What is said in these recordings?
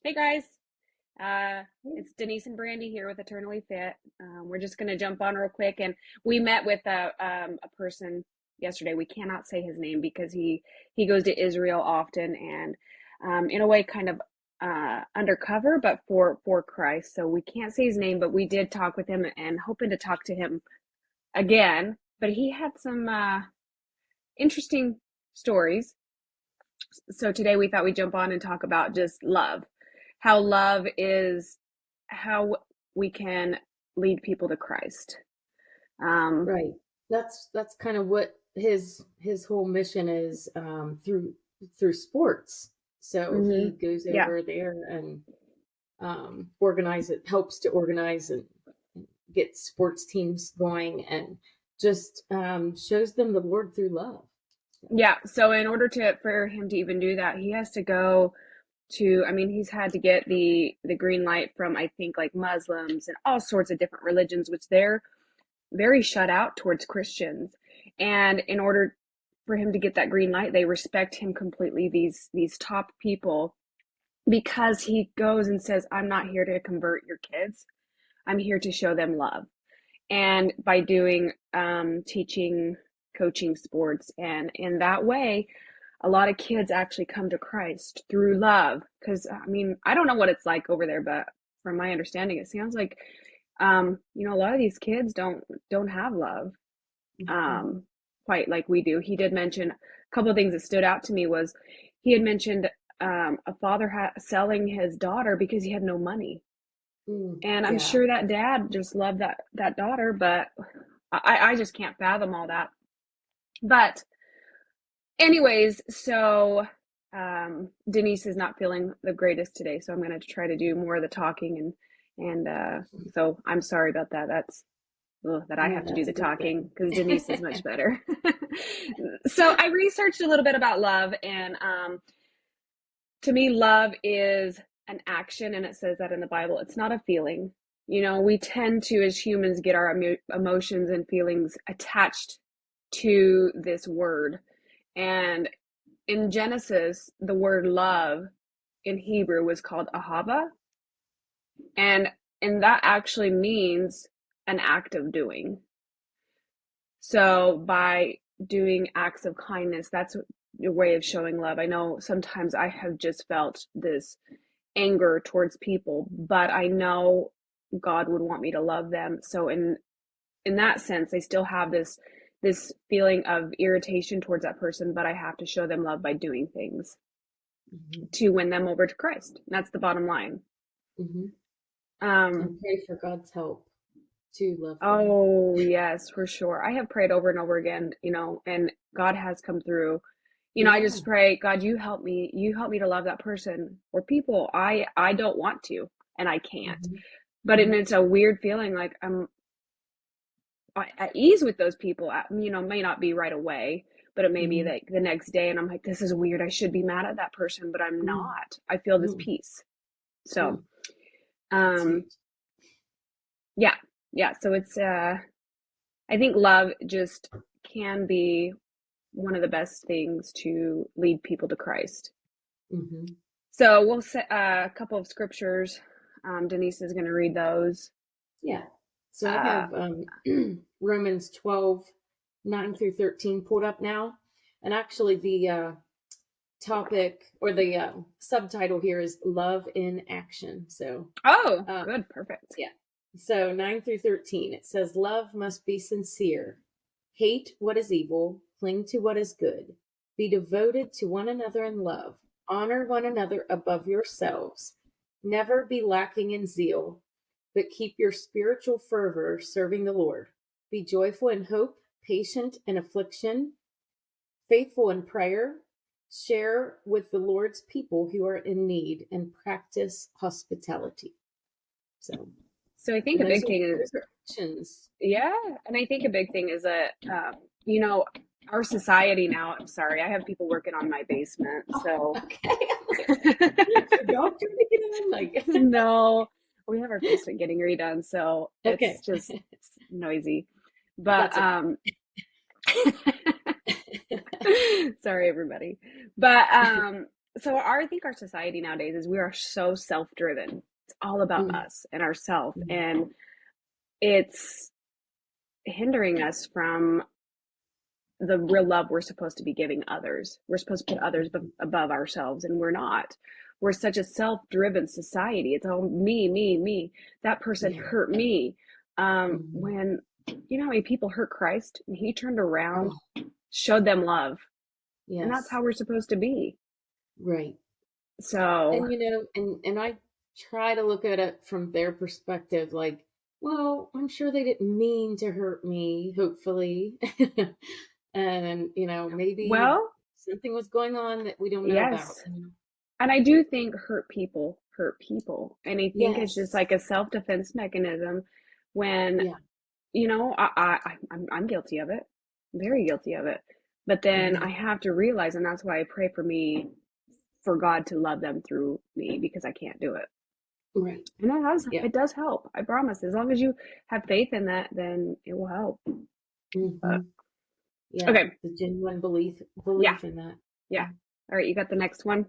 Hey guys, it's Denise and Brandy here with Eternally Fit. We're just going to jump on real quick, and we met with a person yesterday. We cannot say his name because he goes to Israel often, and in a way, kind of undercover, but for Christ. So we can't say his name, but we did talk with him, and hoping to talk to him again. But he had some interesting stories. So today we thought we'd jump on and talk about just love, how love is how we can lead people to Christ. Um, Right. That's kind of what his whole mission is through sports. So he mhm. goes Yeah, over there and organize it, helps to organize and get sports teams going, and just shows them the Lord through love. So, yeah. So in order to for him to even do that, he has to go to. I mean, he's had to get the green light from I think like Muslims and all sorts of different religions, which they're very shut out towards Christians. And in order for him to get that green light, they respect him completely. These top people because he goes and says, I'm not here to convert your kids. I'm here to show them love. And by doing teaching, coaching sports, and in that way, a lot of kids actually come to Christ through love. Because I mean, I don't know what it's like over there, but from my understanding, it sounds like a lot of these kids don't have love mhm. um, quite like we do. He did mention a couple of things that stood out to me was he had mentioned a father selling his daughter because he had no money. And I'm Yeah. sure that dad just loved that daughter, but I just can't fathom all that. But anyways, so Denise is not feeling the greatest today, so I'm gonna try to do more of the talking and so I'm sorry about that. That's that I No, have to do that's the a good talking thing. because Denise is much better. So I researched a little bit about love, and to me, love is an action, and it says that in the Bible. It's not a feeling. We tend to, as humans, get our emotions and feelings attached to this word. And in Genesis, the word love in Hebrew was called ahava, and that actually means an act of doing. So by doing acts of kindness, that's a way of showing love. I know sometimes I have just felt this anger towards people, but I know God would want me to love them. So in that sense, I still have this feeling of irritation towards that person, but I have to show them love by doing things Mhm, to win them over to Christ. That's the bottom line. mhm. Um, And pray for God's help to love them. oh yes, for sure. I have prayed over and over again, and God has come through. I Yeah. just pray, God, you help me to love that person or people. I don't want to, and I can't. Mhm, But mhm, it's a weird feeling like I'm at ease with those people. May not be right away, but it may be mhm, like the next day, and I'm like, this is weird. I should be mad at that person, but I'm mm, not. I feel this mm, peace. So, mm. That's um, huge. yeah, yeah. So it's I think love just can be one of the best things to lead people to Christ. Mhm. So we'll set a couple of scriptures. Denise is going to read those. Yeah. So I Uh, have Romans 12:9 through 13 pulled up now. And actually, the topic or the subtitle here is Love in Action. So, oh, uh, good, perfect. yeah. So 9 through 13, it says, Love must be sincere. Hate what is evil. Cling to what is good. Be devoted to one another in love. Honor one another above yourselves. Never be lacking in zeal, but keep your spiritual fervor serving the Lord. Be joyful in hope, patient in affliction, faithful in prayer. Share with the Lord's people who are in need and practice hospitality. So, So I think and a those big are thing is, those are actions. yeah, and I think a big thing is that, you know, our society now, I'm sorry, I have people working on my basement, Oh, so okay. I'm like, is your dog trying to get in? Like, no, we have our basement getting redone, so it's okay, just it's noisy. But that's okay. sorry everybody. But So I think our society nowadays is we are so self-driven. It's all about Mm, us and ourself, mm, and it's hindering us from the real love we're supposed to be giving others. We're supposed to put others above ourselves, and we're not. We're such a self-driven society. It's all me, me, me. That person yeah. hurt me. Mm. When you know how many people hurt Christ, and He turned around, Oh, showed them love, and that's yes. how we're supposed to be. Right. So, And and I try to look at it from their perspective, like, well, I'm sure they didn't mean to hurt me, hopefully. And, maybe well, something was going on that we don't know about. yes. And I do think hurt people. And I think it's just Yes. like a self-defense mechanism when, Yeah. I'm guilty of it, very guilty of it. But then Hmm. I have to realize, and that's why I pray for me, for God to love them through me because I can't do it. Right. And Yeah. it does help. I promise. As long as you have faith in that, then it will help. Hmm. But Yeah. okay, The genuine belief yeah, belief in that. yeah. Yeah. All right, you got the next one.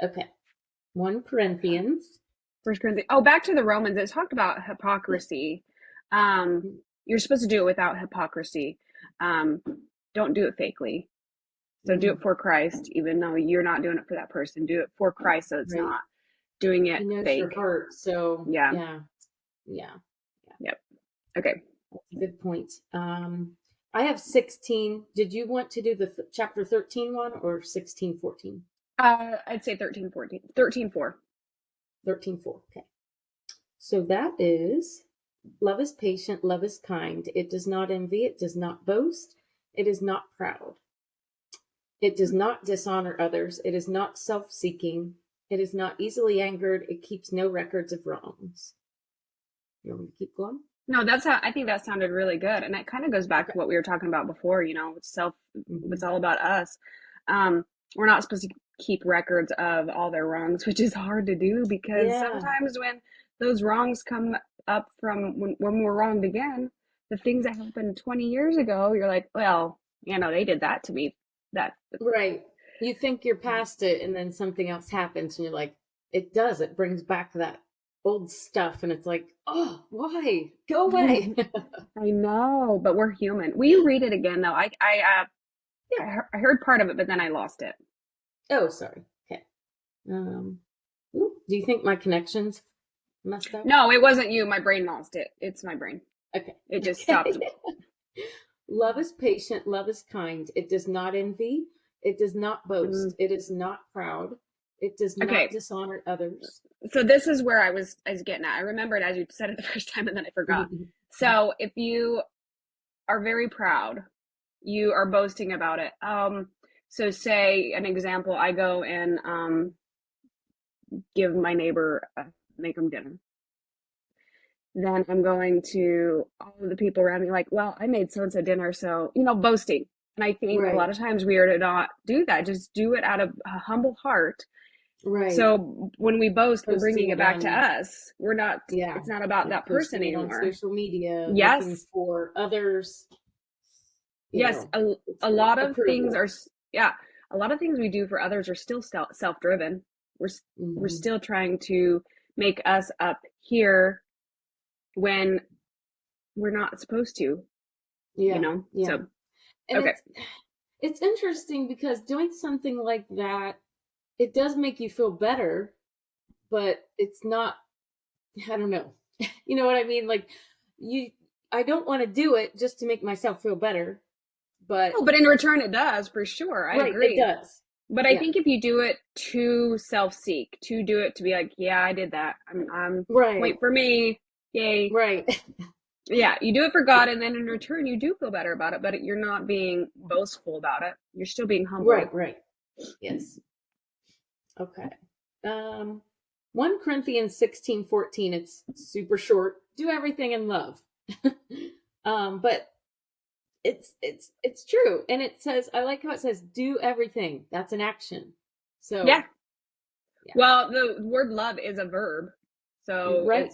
Okay. 1 Corinthians. First Corinthians. Oh, back to the Romans. It talked about Yeah. hypocrisy. Um, you're supposed to do it without hypocrisy. Um, don't do it fakely. So do Mm, it for Christ, even though you're not doing it for that person. Do it for Christ, so it's right. not doing it He knows your fake. heart. So, Yeah. yeah. Yeah. Yep. Okay. That's a good point. I have 16. Did you want to do the chapter 13 one or 16, 14? I'd say 13, 14. 13, 4. 13, 4. Okay. So that is love is patient, love is kind. It does not envy, it does not boast, it is not proud. It does not dishonor others, it is not self seeking, it is not easily angered, it keeps no records of wrongs. You want me to keep going? No, I think that sounded really good. And that kind of goes back Okay. to what we were talking about before, Hmm. it's all about us. We're not supposed to keep records of all their wrongs, which is hard to do because Yeah. sometimes when those wrongs come up from when we're wronged again, the things that happened 20 years ago, you're like, well, they did that to me. That, Right. You think you're past it, and then something else happens, and you're like, it does. It brings back that old stuff, and it's like, oh, why? Go away. I know, but we're human. Will you read it again though? Yeah. I heard part of it, but then I lost it. Oh, sorry. Okay. Um, do you think my connection's messed up? No, it wasn't you. My brain lost it. It's my brain. Okay. It just stopped. Okay. Love is patient. Love is kind. It does not envy. It does not Mm, boast. It is not proud. It does not okay, dishonor others. so this is where I was getting at. I remembered as you said it the first time, and then I forgot. So if you are very proud, you are boasting about it. So say an example, I go and give my neighbor make them dinner. Then I'm going to all of the people around me like, well, I made so and so dinner, so boasting. And I think a Right. lot of times we are to not do that. Just do it out of a humble heart. Right. So when we boast, we're Posting bringing it it back to on. us. We're not. Yeah. It's not about Yeah. that person Posting it on anymore. social media, looking Yes, for others, yes. A for lot of things approval. are. Yeah, a lot of things we do for others are still self-driven. We're Hmm. still trying to make us up here when we're not supposed to. Yeah. Yeah. So And okay. it's interesting because doing something like that, it does make you feel better, but it's not, I don't know. You know what I mean? Like you I don't want to do it just to make myself feel better, but Oh, but in return, it does for sure. I right, it agree. does. But I Yeah. think if you do it to self-seek, to do it to be like, yeah, I did that. I'm Right. wait for me. Yay. Right. Yeah, you do it for God, and then in return, you do feel better about it, but you're not being boastful about it. You're still being humble. Right, right. Yes. Okay. Um 1 Corinthians 16:14. It's super short. Do everything in love. But it's true. And it says, I like how it says do everything. That's an action. Yeah. So yeah. Well, the word love is a verb, so Right.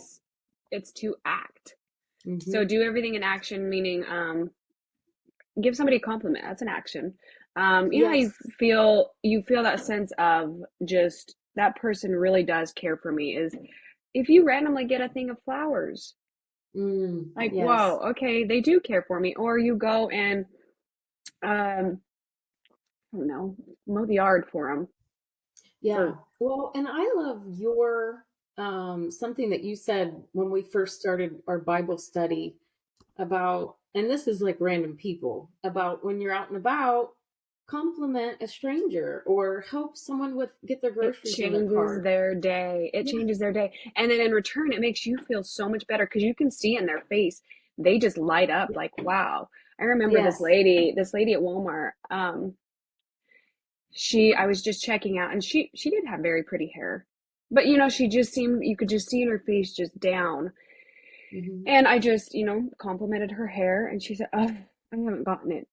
it's to act. Hmm. So do everything in action, meaning give somebody a compliment. That's an action. You know how Yes. you feel that sense of just that person really does care for me is if you randomly get a thing of flowers. Like, Yes. whoa, okay, they do care for me. Or you go and I don't know, mow the yard for them. Yeah. For Well, and I love your something that you said when we first started our Bible study about, and this is like random people, about when you're out and about, compliment a stranger or help someone with get their it groceries in their changes car. their day. It Yeah. changes their day. And then in return, it makes you feel so much better because you can see in their face, they just light up like, wow. I remember Yes. this lady at Walmart. I was just checking out and she did have very pretty hair. But you know, she just seemed you could just see in her face just down. Hmm. And I just, you know, complimented her hair and she said, "Oh, I haven't gotten it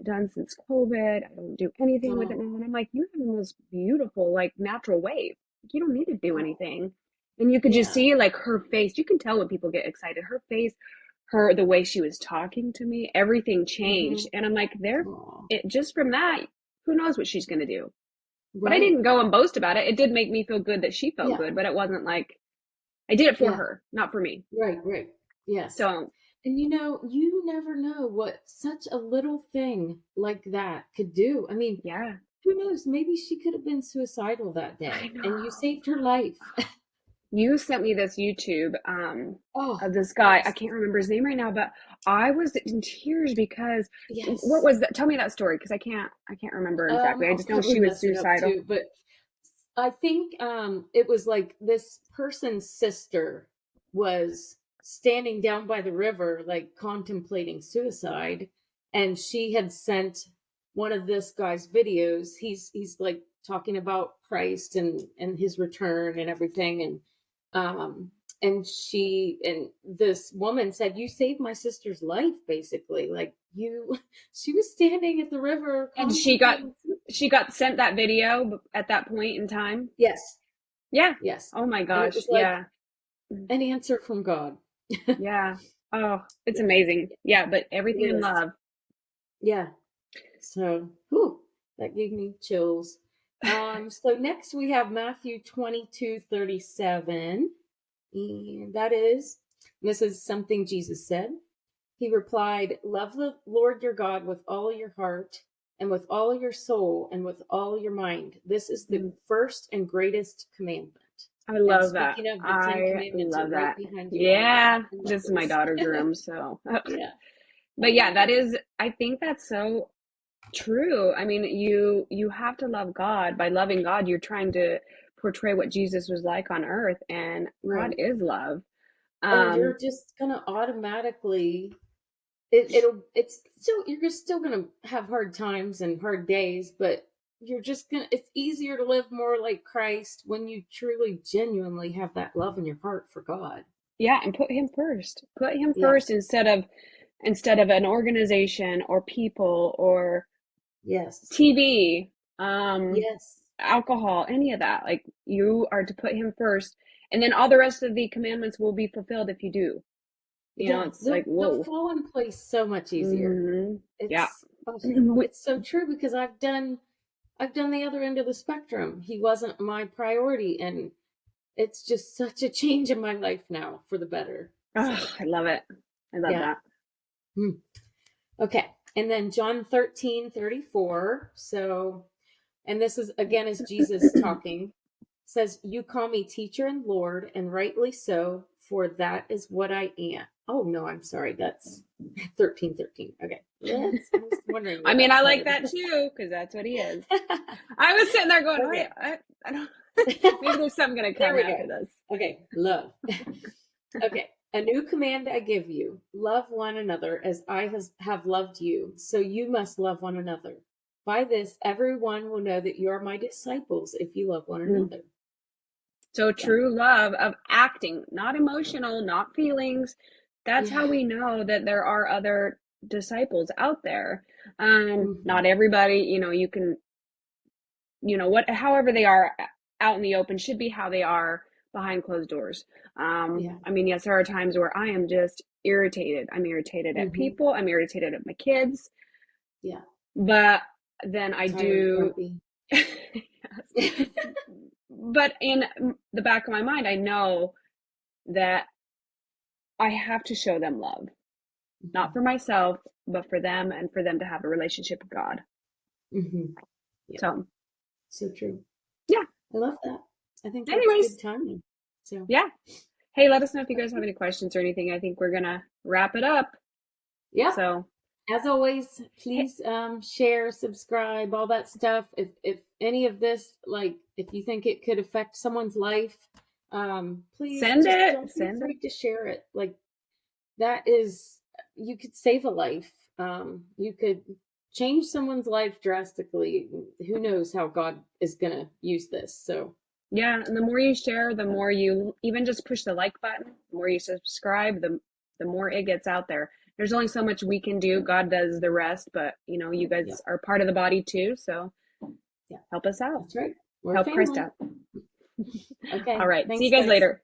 done since COVID. I don't do anything with it now." Oh, And I'm like, "You have the most beautiful, like natural wave. Like, you don't need to do oh, anything." And you could just yeah. see like her face. You can tell when people get excited. Her face, the way she was talking to me, everything Hmm. changed. And I'm like, there, Oh, it just from that, who knows what she's gonna do? But I right. didn't go and boast about it. It did make me feel good that she felt Yeah. good, but it wasn't like I did it for Yeah. her, not for me. Right. Right. Yes. So And you never know what such a little thing like that could do. I mean, yeah, who knows? Maybe she could have been suicidal that I day and you know. saved her life. You sent me this YouTube Oh, of this that guy. I was can't remember his name right now, but I was in tears because what yes. was that? Tell me that story because I can't remember exactly. I I'll just know probably she was mess it up suicidal. too, but I think it was like this person's sister was standing down by the river, like contemplating suicide, and she had sent one of this guy's videos. He's like talking about Christ and his return and everything, um and this woman said, "You saved my sister's life," basically, like you. She was standing at the river And contemplating. she got sent that video at that point in time. Yes, Yeah. yes, Oh my and it gosh. was like Yeah. an answer from God. Yeah. Oh, it's Yeah, amazing. Yeah, but it everything in is. love. Yeah. So, whew, that gave me chills. So next we have Matthew 22:37. And this is something Jesus said. He replied, "Love the Lord your God with all your heart and with all your soul and with all your mind. This is the Mm, first and greatest commandment." I And love that. speaking of, the Ten I Commandments are love right that. behind you, Amber. Yeah, I love this is my those. daughter's room, so Yeah. but yeah, that Oh, is I think that's so true. I mean, you have to love God. By loving God, you're trying to portray what Jesus was like on earth, and God right. is love. And Um, you're just gonna automatically it's still you're just still gonna have hard times and hard days, but you're just gonna it's easier to live more like Christ when you truly genuinely have that love in your heart for God. yeah, and put him first. Put him Yeah. first instead of an organization or people or Yes. TV, Yes. alcohol, any of that. Like you are to put him first, and then all the rest of the commandments will be fulfilled if you do. You know, Yeah. it's like, They'll whoa. fall in place so much easier. Yeah. It's oh, it's so true because I've done the other end of the spectrum. He wasn't my priority, and it's just such a change in my life now for the better. Oh, So, I love it. I love yeah. that. Hmm. Okay. And then John 13:34. So, and this is again is Jesus talking, says, "You call me teacher and Lord, and rightly so, for that is what I am." Oh no, I'm sorry. That's 13:13. Okay. I was wondering I where mean, that I like started. that too, because that's what he is. I was sitting there going, All okay, right. I don't, maybe there's something going to There come we after go. this. Okay. Love. Okay. A new command I give you: love one another as have loved you. So you must love one another. By this, everyone will know that you are my disciples if you love one Mm. another. So Yeah. true love of acting, not emotional, not feelings. That's how Yeah. we know that there are other disciples out there. Hmm. Not everybody, you know, you can, you know, however they are out in the open should be how they are behind closed doors. Yeah. I mean, yes, there are times where I am just irritated. I'm irritated at Hmm. people. I'm irritated at my kids. Yeah. But then I Tired, do. grumpy. Yes. But in the back of my mind, I know that I have to show them love, not for myself, but for them and for them to have a relationship with God. Mm-hmm. Yeah, So, so true. yeah. I love that. I think that's Anyways, good timing. So, yeah. Hey, let us know if you guys have any questions or anything. I think we're going to wrap it up. yeah. So, As always, hey, please share, subscribe, all that stuff. If any of this, like, if you think it could affect someone's life, please send just it. don't be Send it. afraid to share it. Like, that is, you could save a life. You could change someone's life drastically. Who knows how God is gonna use this? So Yeah, and the more you share, the more you even just push the like button, the more you subscribe, the more it gets out there. There's only so much we can do. God does the rest, but you yeah, guys are part of the body too, so yeah, help us out. that's right. We're Help Chris family. out. Okay, All right. See you thanks, guys guys. later.